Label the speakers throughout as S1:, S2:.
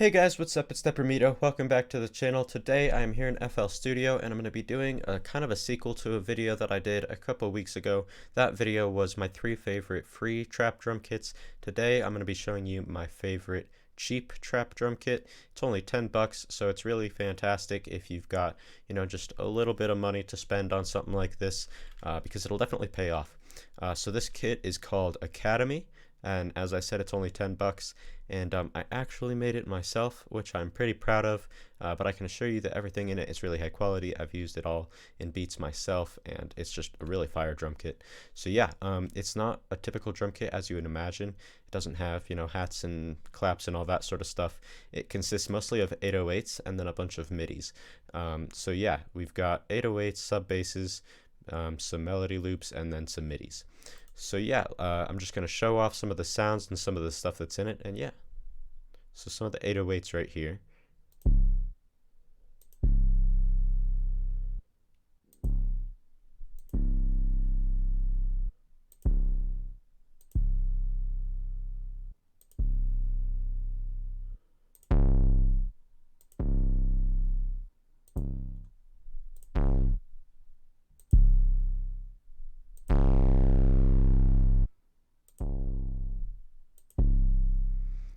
S1: Hey guys, what's up? It's Deprimido. Welcome back to the channel. Today I am here in FL Studio and I'm going to be doing a kind of a sequel to a video that I did a couple weeks ago. That video was my 3 favorite free trap drum kits. Today I'm going to be showing you my favorite cheap trap drum kit. It's only 10 bucks, so it's really fantastic if you've got, just a little bit of money to spend on something like this, because it'll definitely pay off. So this kit is called Academy, and as I said, it's only 10 bucks, and I actually made it myself, which I'm pretty proud of, but I can assure you that everything in it is really high quality. I've used it all in beats myself, and it's just a really fire drum kit. So yeah, it's not a typical drum kit as you would imagine. It doesn't have, hats and claps and all that sort of stuff. It consists mostly of 808s and then a bunch of MIDIs. So yeah, we've got 808s, sub basses, some melody loops, and then some MIDIs. So yeah, I'm just going to show off some of the sounds and some of the stuff that's in it, and yeah. So some of the 808s right here.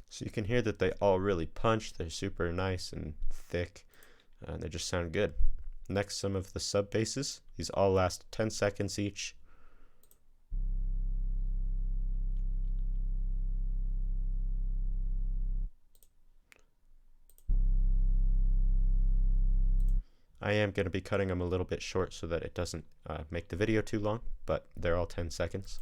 S1: So you can hear that they all really punch. They're super nice and thick, and they just sound good. Next, some of the sub basses. These all last 10 seconds each. I am going to be cutting them a little bit short so that it doesn't make the video too long, but they're all 10 seconds.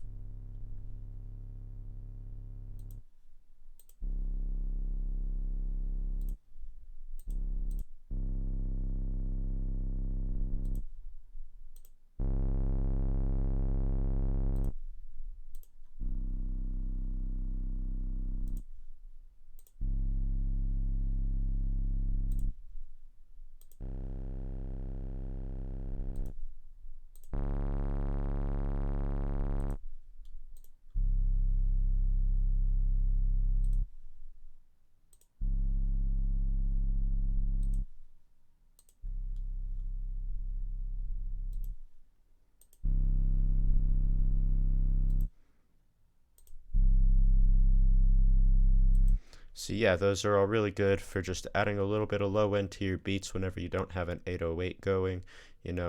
S1: So yeah, those are all really good for just adding a little bit of low end to your beats whenever you don't have an 808 going.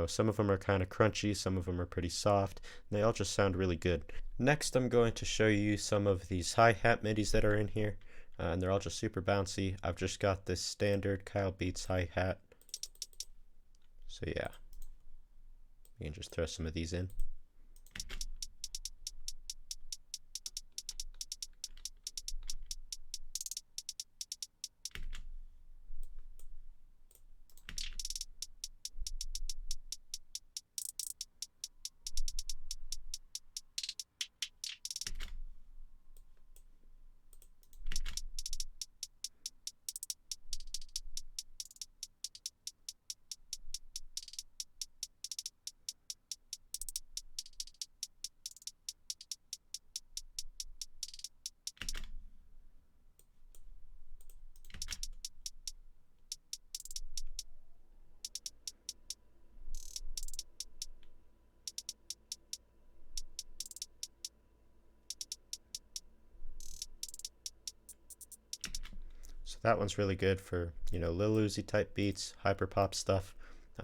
S1: Some of them are kind of crunchy, some of them are pretty soft, and they all just sound really good. Next, I'm going to show you some of these hi-hat midis that are in here, and they're all just super bouncy. I've just got this standard Kyle Beats hi-hat. So yeah, you can just throw some of these in. So that one's really good for, Lil Uzi type beats, hyper pop stuff.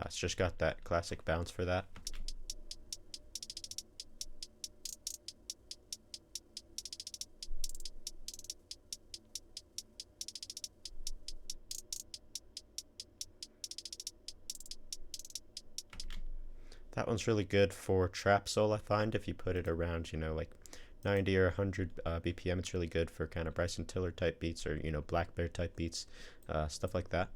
S1: It's just got that classic bounce for that. That one's really good for trap soul, I find. If you put it around, like 90 or 100 BPM, it's really good for kind of Bryson Tiller type beats or, Black Bear type beats, stuff like that.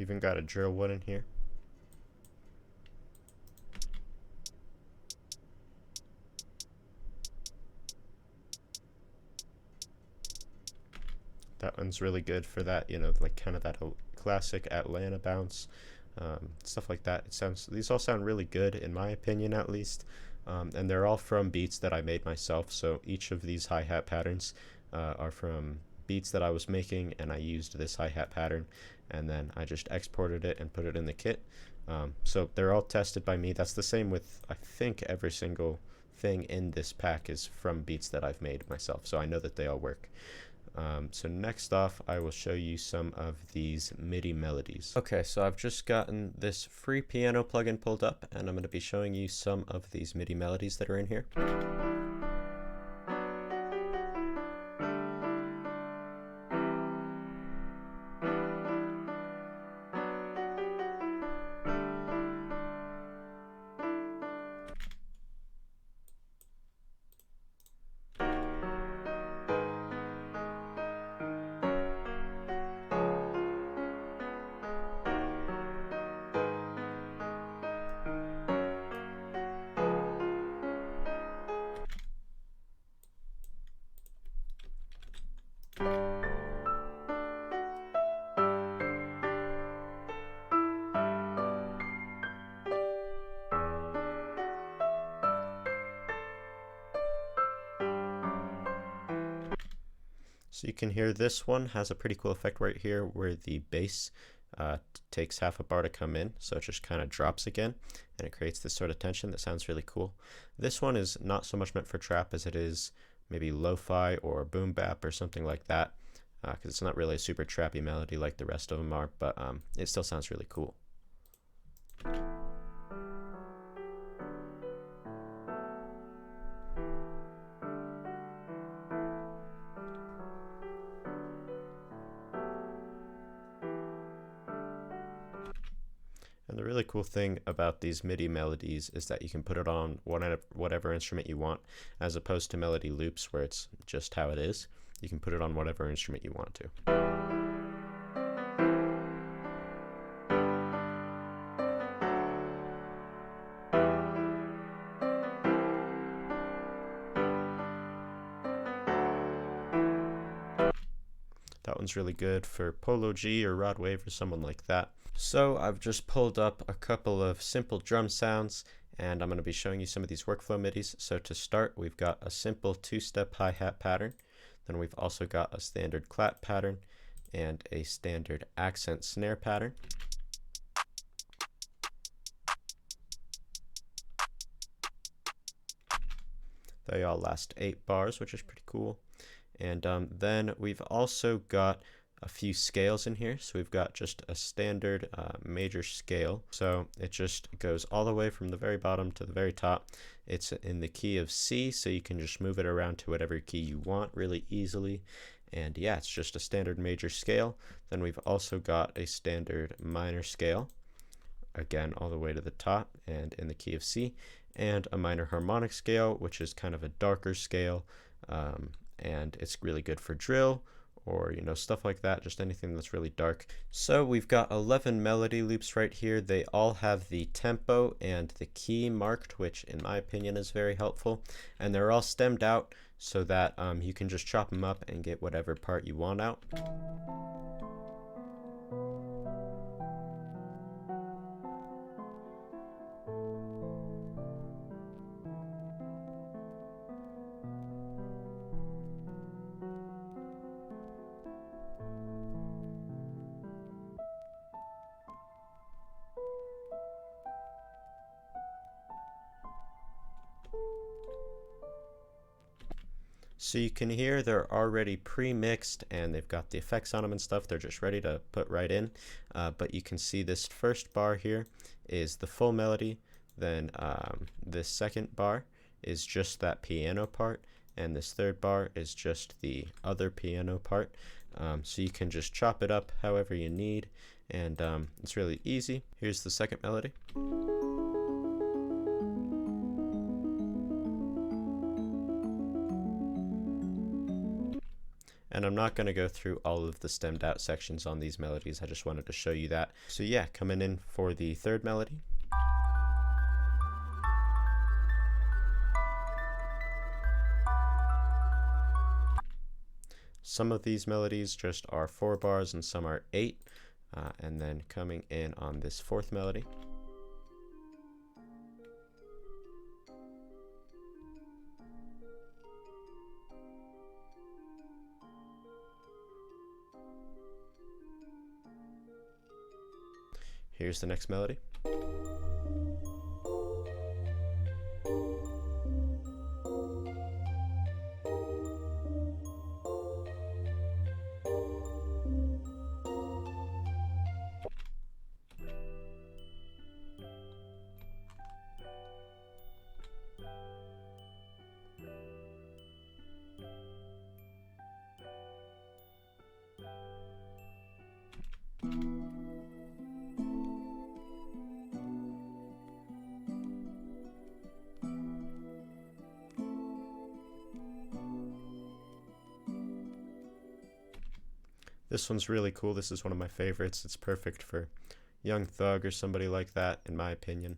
S1: Even got a drill one in here. That one's really good for that, you know, like kind of that classic Atlanta bounce, stuff like that. These all sound really good in my opinion, at least, and they're all from beats that I made myself. So each of these hi-hat patterns are from beats that I was making, and I used this hi-hat pattern, and then I just exported it and put it in the kit. So they're all tested by me. That's the same with, I think, every single thing in this pack is from beats that I've made myself, so I know that they all work. So next off, I will show you some of these MIDI melodies. Okay, so I've just gotten this free piano plugin pulled up, and I'm going to be showing you some of these MIDI melodies that are in here. So you can hear this one has a pretty cool effect right here where the bass takes half a bar to come in, so it just kind of drops again, and it creates this sort of tension that sounds really cool. This one is not so much meant for trap as it is maybe lo-fi or boom bap or something like that, because it's not really a super trappy melody like the rest of them are, but it still sounds really cool. And the really cool thing about these MIDI melodies is that you can put it on whatever instrument you want, as opposed to melody loops where it's just how it is. You can put it on whatever instrument you want to. That one's really good for Polo G or Rod Wave or someone like that. So I've just pulled up a couple of simple drum sounds, and I'm going to be showing you some of these workflow midis. So to start, we've got a simple two-step hi-hat pattern. Then we've also got a standard clap pattern and a standard accent snare pattern. They all last 8 bars, which is pretty cool. And then we've also got a few scales in here. So we've got just a standard major scale. So it just goes all the way from the very bottom to the very top. It's in the key of C, so you can just move it around to whatever key you want really easily. And yeah, it's just a standard major scale. Then we've also got a standard minor scale, again all the way to the top and in the key of C, and a minor harmonic scale, which is kind of a darker scale, and it's really good for drill or, you know, stuff like that, just anything that's really dark. So we've got 11 melody loops right here. They all have the tempo and the key marked, which in my opinion is very helpful, and they're all stemmed out so that you can just chop them up and get whatever part you want out. So you can hear they're already pre-mixed and they've got the effects on them and stuff. They're just ready to put right in. But you can see this first bar here is the full melody. Then this second bar is just that piano part. And this third bar is just the other piano part. So you can just chop it up however you need. And it's really easy. Here's the second melody. And I'm not going to go through all of the stemmed out sections on these melodies, I just wanted to show you that. So yeah, coming in for the third melody. Some of these melodies just are 4 bars and some are 8. And then coming in on this fourth melody. Here's the next melody. This one's really cool. This is one of my favorites. It's perfect for Young Thug or somebody like that, in my opinion.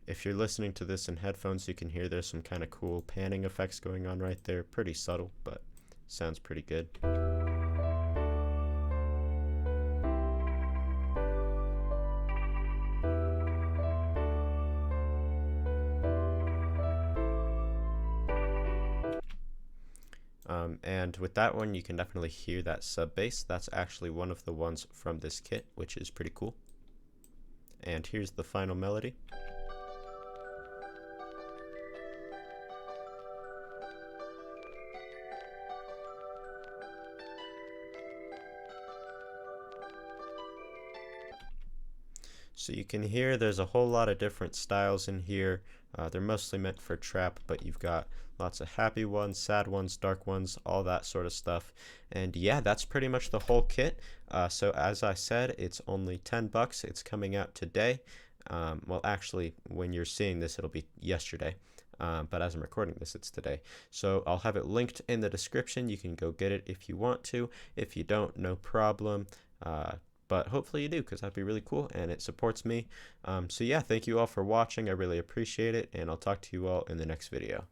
S1: If you're listening to this in headphones, you can hear there's some kind of cool panning effects going on right there. Pretty subtle, but sounds pretty good. And with that one, you can definitely hear that sub bass. That's actually one of the ones from this kit, which is pretty cool. And here's the final melody. So you can hear there's a whole lot of different styles in here. They're mostly meant for trap, but you've got lots of happy ones, sad ones, dark ones, all that sort of stuff. And yeah, that's pretty much the whole kit. So as I said, it's only 10 bucks. It's coming out today. Well, actually, when you're seeing this, it'll be yesterday. But as I'm recording this, it's today. So I'll have it linked in the description. You can go get it if you want to. If you don't, no problem. But hopefully you do, because that'd be really cool and it supports me. So yeah, thank you all for watching. I really appreciate it, and I'll talk to you all in the next video.